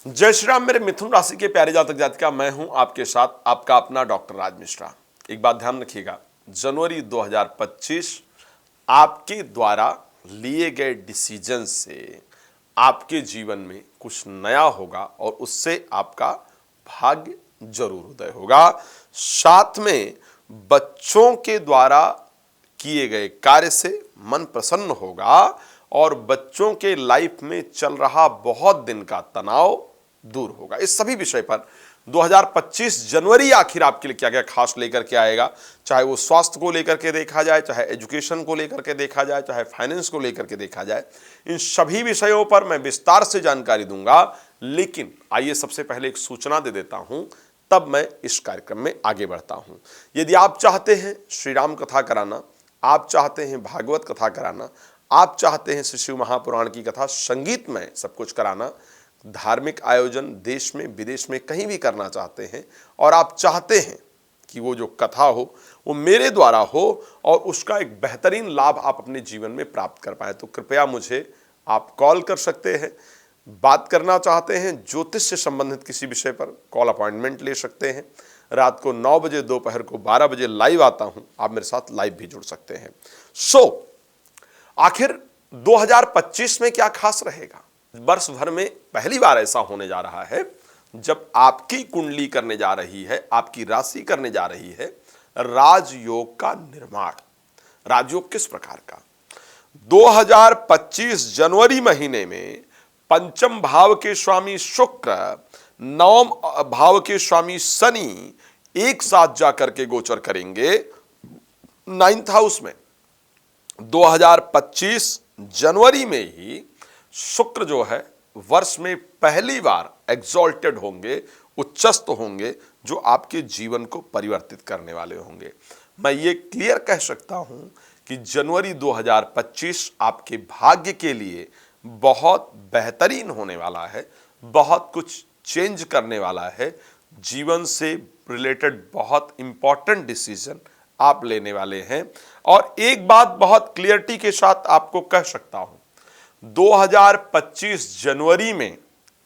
जय श्री राम। मेरे मिथुन राशि के प्यारे जातक जातिका, मैं हूं आपके साथ आपका अपना डॉक्टर राज मिश्रा। एक बात ध्यान रखिएगा, जनवरी 2025 आपके द्वारा लिए गए डिसीजन से आपके जीवन में कुछ नया होगा और उससे आपका भाग्य जरूर उदय होगा। साथ में बच्चों के द्वारा किए गए कार्य से मन प्रसन्न होगा और बच्चों के लाइफ में चल रहा बहुत दिन का तनाव दूर होगा। इस सभी विषय पर 2025 जनवरी आखिर आपके लिए क्या क्या खास लेकर के आएगा, चाहे वो स्वास्थ्य को लेकर के देखा जाए, चाहे एजुकेशन को लेकर के देखा जाए, चाहे फाइनेंस को लेकर के देखा जाए, इन सभी विषयों पर मैं विस्तार से जानकारी दूंगा। लेकिन आइए सबसे पहले एक सूचना दे देता हूं, तब मैं इस कार्यक्रम में आगे बढ़ता हूं। यदि आप चाहते हैं श्री राम कथा कराना, आप चाहते हैं भागवत कथा कराना, आप चाहते हैं श्री शिव महापुराण की कथा संगीत में सब कुछ कराना, धार्मिक आयोजन देश में विदेश में कहीं भी करना चाहते हैं और आप चाहते हैं कि वो जो कथा हो वो मेरे द्वारा हो और उसका एक बेहतरीन लाभ आप अपने जीवन में प्राप्त कर पाए, तो कृपया मुझे आप कॉल कर सकते हैं। बात करना चाहते हैं ज्योतिष से संबंधित किसी विषय पर, कॉल अपॉइंटमेंट ले सकते हैं। रात को 9 बजे, दोपहर को 12 बजे लाइव आता हूं, आप मेरे साथ लाइव भी जुड़ सकते हैं। आखिर 2025 में क्या खास रहेगा? वर्ष भर में पहली बार ऐसा होने जा रहा है जब आपकी कुंडली करने जा रही है, आपकी राशि करने जा रही है राजयोग का निर्माण। राजयोग किस प्रकार का? 2025 जनवरी महीने में पंचम भाव के स्वामी शुक्र, नवम भाव के स्वामी शनि एक साथ जाकर के गोचर करेंगे 9th हाउस में। 2025 जनवरी में ही शुक्र जो है वर्ष में पहली बार एग्जॉल्टेड होंगे, उच्चस्त होंगे, जो आपके जीवन को परिवर्तित करने वाले होंगे। मैं ये क्लियर कह सकता हूं कि जनवरी 2025 आपके भाग्य के लिए बहुत बेहतरीन होने वाला है, बहुत कुछ चेंज करने वाला है। जीवन से रिलेटेड बहुत इंपॉर्टेंट डिसीजन आप लेने वाले हैं। और एक बात बहुत क्लियरिटी के साथ आपको कह सकता हूं, 2025 जनवरी में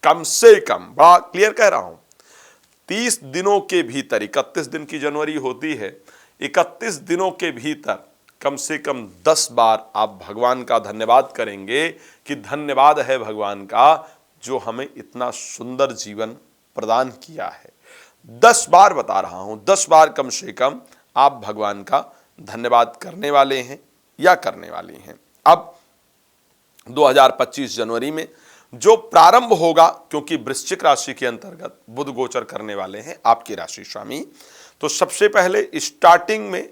कम से कम, बड़ा क्लियर कह रहा हूं, 30 दिनों के भीतर, 31 दिन की जनवरी होती है, 31 दिनों के भीतर कम से कम 10 बार आप भगवान का धन्यवाद करेंगे कि धन्यवाद है भगवान का जो हमें इतना सुंदर जीवन प्रदान किया है। 10 बार बता रहा हूं, 10 बार कम से कम आप भगवान का धन्यवाद करने वाले हैं या करने वाली हैं। अब 2025 जनवरी में जो प्रारंभ होगा, क्योंकि वृश्चिक राशि के अंतर्गत बुध गोचर करने वाले हैं आपकी राशि स्वामी, तो सबसे पहले स्टार्टिंग में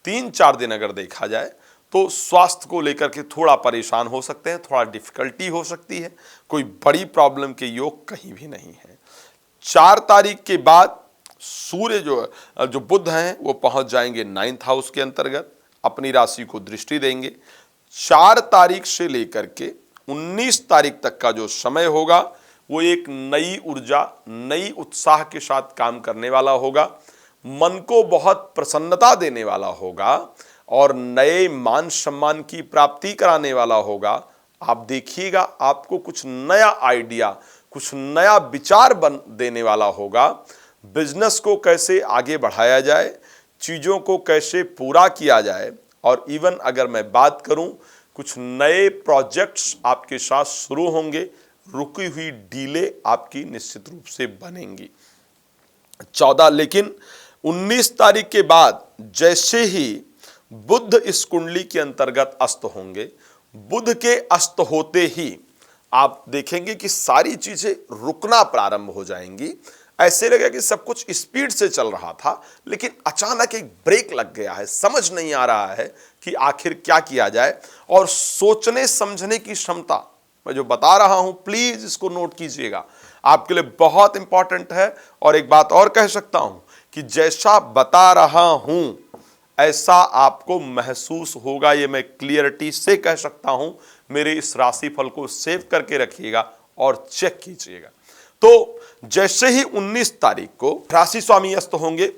3-4 दिन अगर देखा जाए तो स्वास्थ्य को लेकर के थोड़ा परेशान हो सकते हैं, थोड़ा डिफिकल्टी हो सकती है, कोई बड़ी प्रॉब्लम के योग कहीं भी नहीं है। 4 तारीख के बाद सूर्य जो बुध हैं वो पहुंच जाएंगे 9th हाउस के अंतर्गत, अपनी राशि को दृष्टि देंगे। 4 तारीख से लेकर के 19 तारीख तक का जो समय होगा वो एक नई ऊर्जा, नई उत्साह के साथ काम करने वाला होगा, मन को बहुत प्रसन्नता देने वाला होगा और नए मान सम्मान की प्राप्ति कराने वाला होगा। आप देखिएगा, आपको कुछ नया आइडिया, कुछ नया विचार देने वाला होगा। बिजनेस को कैसे आगे बढ़ाया जाए, चीज़ों को कैसे पूरा किया जाए, और इवन अगर मैं बात करूं, कुछ नए प्रोजेक्ट्स आपके साथ शुरू होंगे, रुकी हुई डीले आपकी निश्चित रूप से बनेंगी। 14 लेकिन 19 तारीख के बाद जैसे ही बुध इस कुंडली के अंतर्गत अस्त होंगे, बुध के अस्त होते ही आप देखेंगे कि सारी चीजें रुकना प्रारंभ हो जाएंगी। ऐसे लगेगा कि सब कुछ स्पीड से चल रहा था, लेकिन अचानक एक ब्रेक लग गया है, समझ नहीं आ रहा है कि आखिर क्या किया जाए। और सोचने समझने की क्षमता मैं जो बता रहा हूं, प्लीज इसको नोट कीजिएगा, आपके लिए बहुत इंपॉर्टेंट है। और एक बात और कह सकता हूं कि जैसा बता रहा हूं ऐसा आपको महसूस होगा, ये मैं क्लियरिटी से कह सकता हूं। मेरे इस राशिफल को सेव करके रखिएगा और चेक कीजिएगा। तो जैसे ही 19 तारीख को राशि स्वामी अस्त होंगे,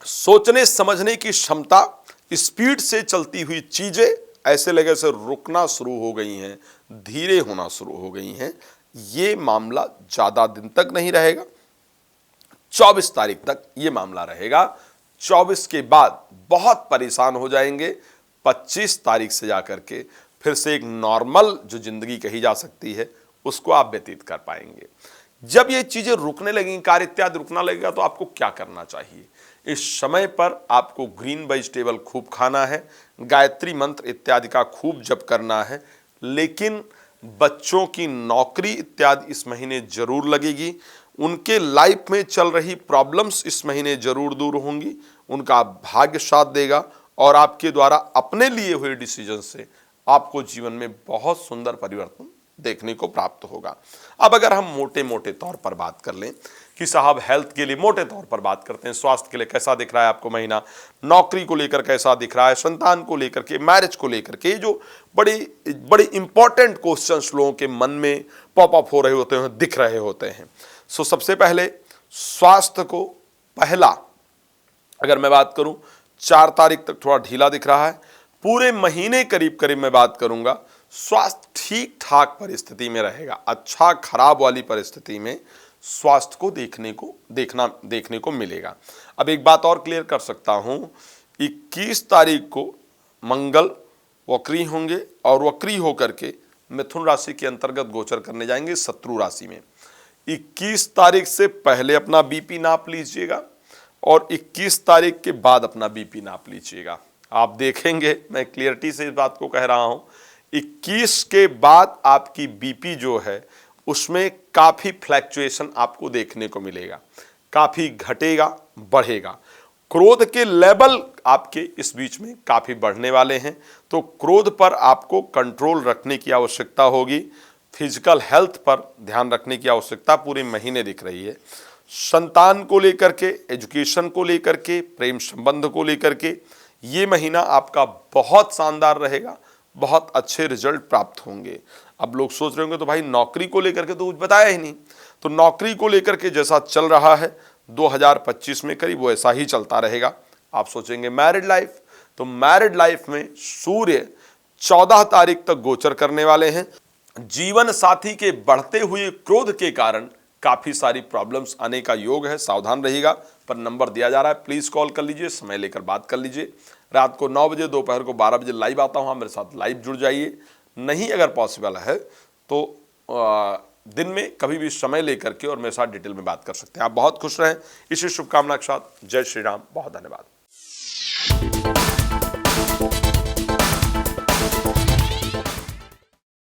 सोचने समझने की क्षमता, स्पीड से चलती हुई चीजें ऐसे लगे से रुकना शुरू हो गई हैं, धीरे होना शुरू हो गई हैं। ये मामला ज़्यादा दिन तक नहीं रहेगा, 24 तारीख तक ये मामला रहेगा। 24 के बाद बहुत परेशान हो जाएंगे। 25 तारीख से जाकर के फिर से एक नॉर्मल जो जिंदगी कही जा सकती है उसको आप व्यतीत कर पाएंगे। जब ये चीजें रुकने लगेंगी, कार्य इत्यादि रुकना लगेगा, तो आपको क्या करना चाहिए? इस समय पर आपको ग्रीन वेजिटेबल खूब खाना है, गायत्री मंत्र इत्यादि का खूब जप करना है। लेकिन बच्चों की नौकरी इत्यादि इस महीने जरूर लगेगी, उनके लाइफ में चल रही प्रॉब्लम्स इस महीने जरूर दूर होंगी, उनका भाग्य साथ देगा और आपके द्वारा अपने लिए हुए डिसीजन से आपको जीवन में बहुत सुंदर परिवर्तन देखने को प्राप्त होगा। अब अगर हम मोटे मोटे तौर पर बात कर लें कि साहब हेल्थ के लिए मोटे तौर पर बात करते हैं, स्वास्थ्य के लिए कैसा दिख रहा है आपको महीना, नौकरी को लेकर कैसा दिख रहा है, संतान को लेकर के, मैरिज को लेकर के, जो बड़ी इंपॉर्टेंट क्वेश्चंस लोगों के मन में पॉप अप हो रहे होते हैं, दिख रहे होते हैं। सो सबसे पहले स्वास्थ्य को पहला अगर मैं बात करूं, 4 तारीख तक थोड़ा ढीला दिख रहा है। पूरे महीने करीब करीब मैं बात करूंगा, स्वास्थ्य ठीक ठाक परिस्थिति में रहेगा। अच्छा खराब वाली परिस्थिति में स्वास्थ्य को देखने को मिलेगा। अब एक बात और क्लियर कर सकता हूं, 21 तारीख को मंगल वक्री होंगे और वक्री होकर के मिथुन राशि के अंतर्गत गोचर करने जाएंगे शत्रु राशि में। 21 तारीख से पहले अपना बीपी नाप लीजिएगा और 21 तारीख के बाद अपना बीपी नाप लीजिएगा। आप देखेंगे, मैं क्लियरिटी से इस बात को कह रहा हूं, 21 के बाद आपकी बीपी जो है उसमें काफी फ्लैक्चुएशन आपको देखने को मिलेगा, काफी घटेगा बढ़ेगा। क्रोध के लेवल आपके इस बीच में काफी बढ़ने वाले हैं, तो क्रोध पर आपको कंट्रोल रखने की आवश्यकता होगी। फिजिकल हेल्थ पर ध्यान रखने की आवश्यकता पूरे महीने दिख रही है। संतान को लेकर के, एजुकेशन को लेकर के, प्रेम संबंध को लेकर के ये महीना आपका बहुत शानदार रहेगा, बहुत अच्छे रिजल्ट प्राप्त होंगे। अब लोग सोच रहे होंगे तो भाई नौकरी को लेकर के तो कुछ बताया ही नहीं। तो नौकरी को लेकर के जैसा चल रहा है 2025 में करीब वो ऐसा ही चलता रहेगा। आप सोचेंगे मैरिड लाइफ, तो मैरिड लाइफ में सूर्य 14 तारीख तक गोचर करने वाले हैं। जीवन साथी के बढ़ते हुए क्रोध के कारण काफी सारी प्रॉब्लम्स आने का योग है, सावधान रहिएगा। पर नंबर दिया जा रहा है, प्लीज कॉल कर लीजिए, समय लेकर बात कर लीजिए। रात को 9 बजे, दोपहर को 12 बजे लाइव आता हूँ, मेरे साथ लाइव जुड़ जाइए। नहीं अगर पॉसिबल है तो दिन में कभी भी समय लेकर के और मेरे साथ डिटेल में बात कर सकते हैं। आप बहुत खुश रहें, इसी शुभकामना के साथ जय श्री राम, बहुत धन्यवाद।